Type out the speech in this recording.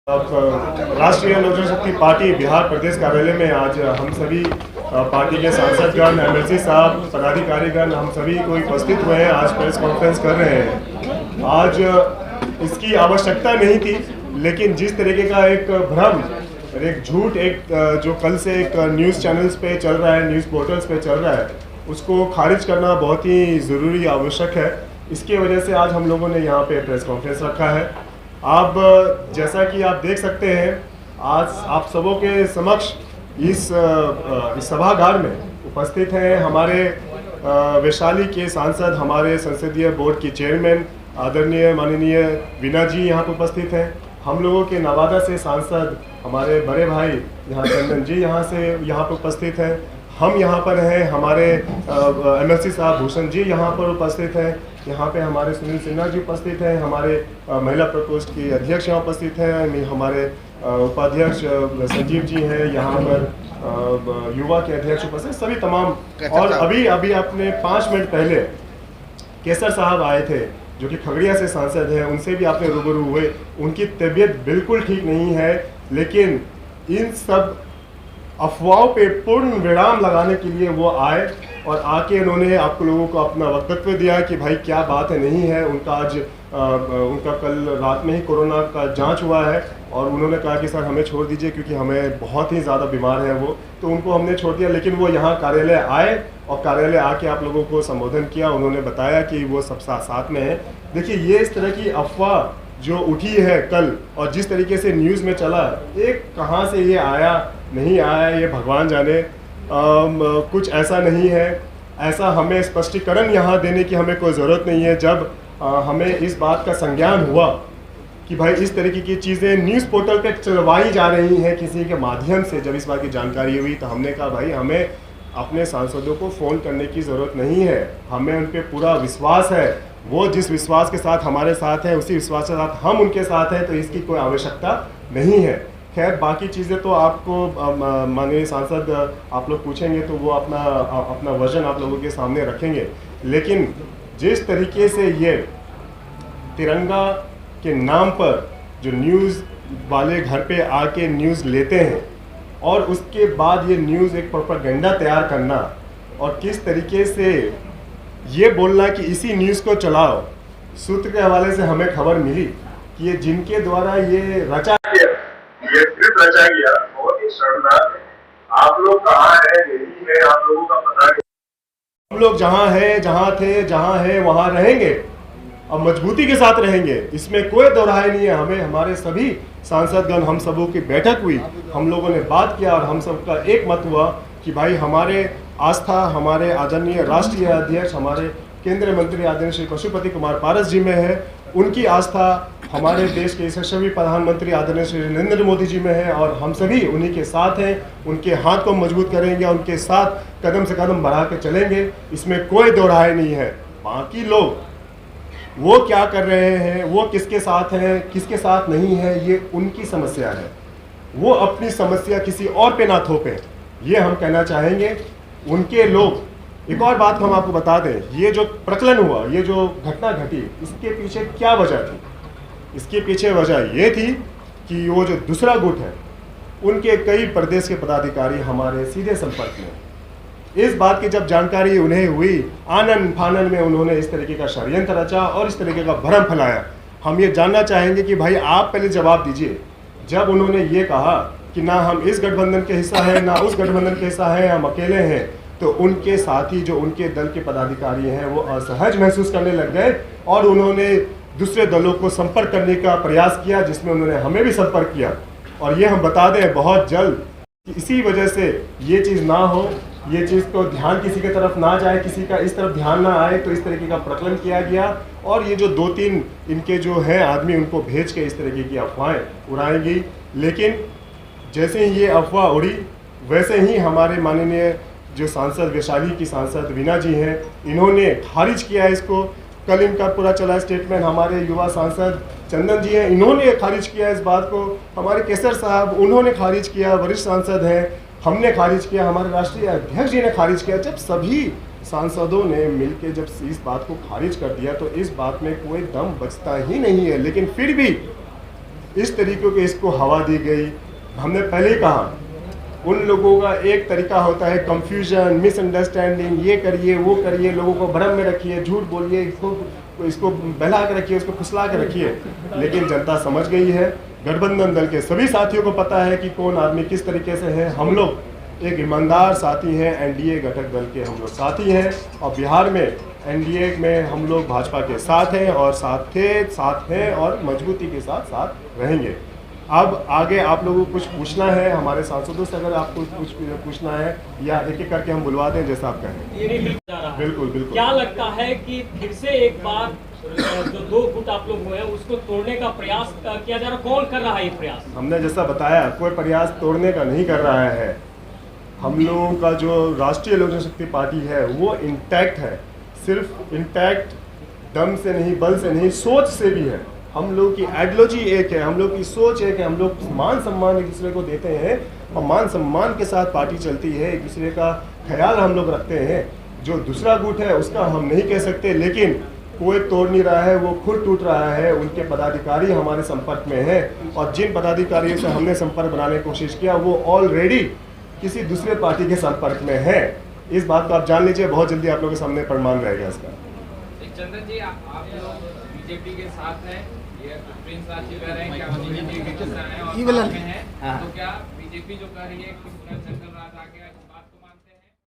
राष्ट्रीय लोक जनशक्ति पार्टी बिहार प्रदेश कार्यालय में आज हम सभी पार्टी के सांसदगण, एमएलसी साहब, पदाधिकारीगण, हम सभी को उपस्थित हुए हैं। आज प्रेस कॉन्फ्रेंस कर रहे हैं। आज इसकी आवश्यकता नहीं थी, लेकिन जिस तरीके का एक भ्रम, एक झूठ, एक जो कल से एक न्यूज़ चैनल्स पे चल रहा है, न्यूज़ पोर्टल्स पे चल रहा है, उसको खारिज करना बहुत ही ज़रूरी, आवश्यक है। इसकी वजह से आज हम लोगों ने यहाँ पे प्रेस कॉन्फ्रेंस रखा है। आप जैसा कि आप देख सकते हैं, आज आप सबों के समक्ष इस सभागार में उपस्थित हैं हमारे वैशाली के सांसद, हमारे संसदीय बोर्ड की चेयरमैन आदरणीय माननीय वीना जी यहाँ पर उपस्थित हैं। हम लोगों के नवादा से सांसद हमारे बड़े भाई यहाँ चंदन जी यहाँ पर उपस्थित हैं। हम यहाँ पर हैं, हमारे एमएलसी साहब भूषण जी यहाँ पर उपस्थित हैं। यहाँ पे हमारे सुनील सिन्हा जी उपस्थित हैं, हमारे महिला प्रकोष्ठ की अध्यक्ष यहाँ उपस्थित हैं, हमारे उपाध्यक्ष संजीव जी हैं, यहाँ पर युवा के अध्यक्ष उपस्थित, सभी तमाम। और अभी अपने 5 मिनट पहले केसर साहब आए थे, जो कि खगड़िया से सांसद हैं, उनसे भी आपने रूबरू हुए। उनकी तबीयत बिल्कुल ठीक नहीं है, लेकिन इन सब अफवाहों पे पूर्ण विराम लगाने के लिए वो आए और आके उन्होंने आप लोगों को अपना वक्तव्य दिया कि भाई क्या बात है, नहीं है। उनका कल रात में ही कोरोना का जांच हुआ है और उन्होंने कहा कि सर हमें छोड़ दीजिए, क्योंकि हमें बहुत ही ज़्यादा बीमार है वो, तो उनको हमने छोड़ दिया। लेकिन वो यहाँ कार्यालय आए और कार्यालय आके आप लोगों को संबोधन किया। उन्होंने बताया कि वो सब साथ में है। देखिए, ये इस तरह की अफवाह जो उठी है कल और जिस तरीके से न्यूज़ में चला, एक कहाँ से ये आया, नहीं आया, ये भगवान जाने। कुछ ऐसा नहीं है। ऐसा हमें स्पष्टीकरण यहाँ देने की हमें कोई ज़रूरत नहीं है। जब हमें इस बात का संज्ञान हुआ कि भाई इस तरीके की चीज़ें न्यूज़ पोर्टल पे चलवाई जा रही हैं किसी के माध्यम से, जब इस बात की जानकारी हुई, तो हमने कहा भाई हमें अपने सांसदों को फ़ोन करने की ज़रूरत नहीं है। हमें उन पर पूरा विश्वास है। वो जिस विश्वास के साथ हमारे साथ हैं, उसी विश्वास के साथ हम उनके साथ हैं, तो इसकी कोई आवश्यकता नहीं है। खैर, बाकी चीज़ें तो आपको माननीय सांसद आप लोग पूछेंगे तो वो अपना वजन आप लोगों के सामने रखेंगे। लेकिन जिस तरीके से ये तिरंगा के नाम पर जो न्यूज़ वाले घर पे आके न्यूज़ लेते हैं और उसके बाद ये न्यूज़ एक प्रोपेगेंडा तैयार करना और किस तरीके से ये बोलना कि इसी न्यूज़ को चलाओ। सूत्र के हवाले से हमें खबर मिली कि ये जिनके द्वारा ये रचा गया, ये स्क्रिप्ट रचा गया, बहुत ही शर्मनाक है। आप लोग कहाँ हैं, नहीं है, आप लोगों का पता नहीं। हम लोग जहाँ हैं, जहाँ थे, जहाँ हैं वहाँ रहेंगे और मजबूती के साथ रहेंगे, इसमें कोई दो राय नहीं है। हमें हमारे सभी सांसदगण, हम सबों की बैठक हुई, हम लोगों ने बात किया और हम सबका एक मत हुआ कि भाई हमारे आस्था हमारे आदरणीय राष्ट्रीय अध्यक्ष, हमारे केंद्रीय मंत्री आदरणीय श्री पशुपति कुमार पारस जी में है। उनकी आस्था हमारे देश के यशस्वी प्रधानमंत्री आदरणीय श्री नरेंद्र मोदी जी में है और हम सभी उन्हीं के साथ हैं। उनके हाथ को मजबूत करेंगे, उनके साथ कदम से कदम बढ़ा के चलेंगे, इसमें कोई दो राय नहीं है। बाकी लोग वो क्या कर रहे हैं, वो किसके साथ हैं, किसके साथ नहीं है, ये उनकी समस्या है। वो अपनी समस्या किसी और पे ना थोपें, ये हम कहना चाहेंगे। उनके लोग, एक और बात हम आपको बता दें, ये जो प्रचलन हुआ, ये जो घटना घटी, इसके पीछे क्या वजह थी? इसके पीछे वजह ये थी कि वो जो दूसरा गुट है, उनके कई प्रदेश के पदाधिकारी हमारे सीधे संपर्क में। इस बात की जब जानकारी उन्हें हुई, आनन फानन में उन्होंने इस तरीके का षड्यंत्र रचा और इस तरीके का भ्रम फैलाया। हम ये जानना चाहेंगे कि भाई आप पहले जवाब दीजिए। जब उन्होंने ये कहा कि ना हम इस गठबंधन के हिस्सा हैं, ना उस गठबंधन के हिस्सा हैं, हम अकेले हैं, तो उनके साथी जो उनके दल के पदाधिकारी हैं वो असहज महसूस करने लग गए और उन्होंने दूसरे दलों को संपर्क करने का प्रयास किया, जिसमें उन्होंने हमें भी संपर्क किया। और ये हम बता दें बहुत जल्द कि इसी वजह से ये चीज़ ना हो, ये चीज़ को ध्यान किसी की तरफ ना जाए, किसी का इस तरफ ध्यान ना आए, तो इस तरीके का प्रचलन किया गया और ये जो 2-3 इनके जो हैं आदमी, उनको भेज के इस तरीके की अफवाहें उड़ाई गई। लेकिन जैसे ही ये अफवाह उड़ी, वैसे ही हमारे माननीय जो सांसद वैशाली की सांसद वीना जी हैं, इन्होंने खारिज किया इसको। कल इनका पूरा चला स्टेटमेंट, हमारे युवा सांसद चंदन जी हैं, इन्होंने खारिज किया इस बात को। हमारे केसर साहब, उन्होंने खारिज किया, वरिष्ठ सांसद हैं, हमने खारिज किया, हमारे राष्ट्रीय अध्यक्ष जी ने खारिज किया। जब सभी सांसदों ने मिलकर जब इस बात को खारिज कर दिया, तो इस बात में कोई दम बचता ही नहीं है। लेकिन फिर भी इस तरीके की इसको हवा दी गई। हमने पहले ही कहा, उन लोगों का एक तरीका होता है कंफ्यूजन, मिसअंडरस्टैंडिंग, ये करिए वो करिए, लोगों को भ्रम में रखिए, झूठ बोलिए, इसको बहला के रखिए, उसको फुसला के रखिए। लेकिन जनता समझ गई है, गठबंधन दल के सभी साथियों को पता है कि कौन आदमी किस तरीके से है। हम लोग एक ईमानदार साथी हैं, एनडीए घटक दल के हम लोग साथी हैं, और बिहार में एनडीए में हम लोग भाजपा के साथ हैं और साथ हैं और मजबूती के साथ साथ रहेंगे। अब आगे आप लोगों को कुछ पूछना है हमारे सांसदों से, अगर आपको कुछ पूछना है या एक एक करके हम बुलवा दें जैसा आप कहें। बिल्कुल बिल्कुल। क्या लगता है कि फिर से एक बार जो 2 गुट आप लोग हुए हैं उसको तोड़ने का प्रयास किया जा रहा है? कौन कर रहा है ये प्रयास? हमने जैसा बताया, कोई प्रयास तोड़ने का नहीं कर रहा है। हम लोगों का जो राष्ट्रीय लोक जनशक्ति पार्टी है वो इंटैक्ट है, सिर्फ इंटैक्ट दम से नहीं, बल से नहीं, सोच से भी है। हम लोग की आइडियोलॉजी एक है, हम लोग की सोच एक है, हम लोग मान सम्मान एक दूसरे को देते हैं और मान सम्मान के साथ पार्टी चलती है, एक दूसरे का ख्याल हम लोग रखते हैं। जो दूसरा गुट है उसका हम नहीं कह सकते, लेकिन कोई तोड़ नहीं रहा है, वो खुद टूट रहा है। उनके पदाधिकारी हमारे संपर्क में हैं और जिन पदाधिकारियों से हमने संपर्क बनाने की कोशिश किया वो ऑलरेडी किसी दूसरे पार्टी के संपर्क में है। इस बात को आप जान लीजिए, बहुत जल्दी आप लोगों के सामने प्रमाण रहेगा इसका। चंदन जी, आप लोग बीजेपी के साथ हैं, ये प्रिंस राज जी कह रहे हैं कि आप बीजेपी के साथ हैं और में हैं, तो क्या बीजेपी जो कह रही है कि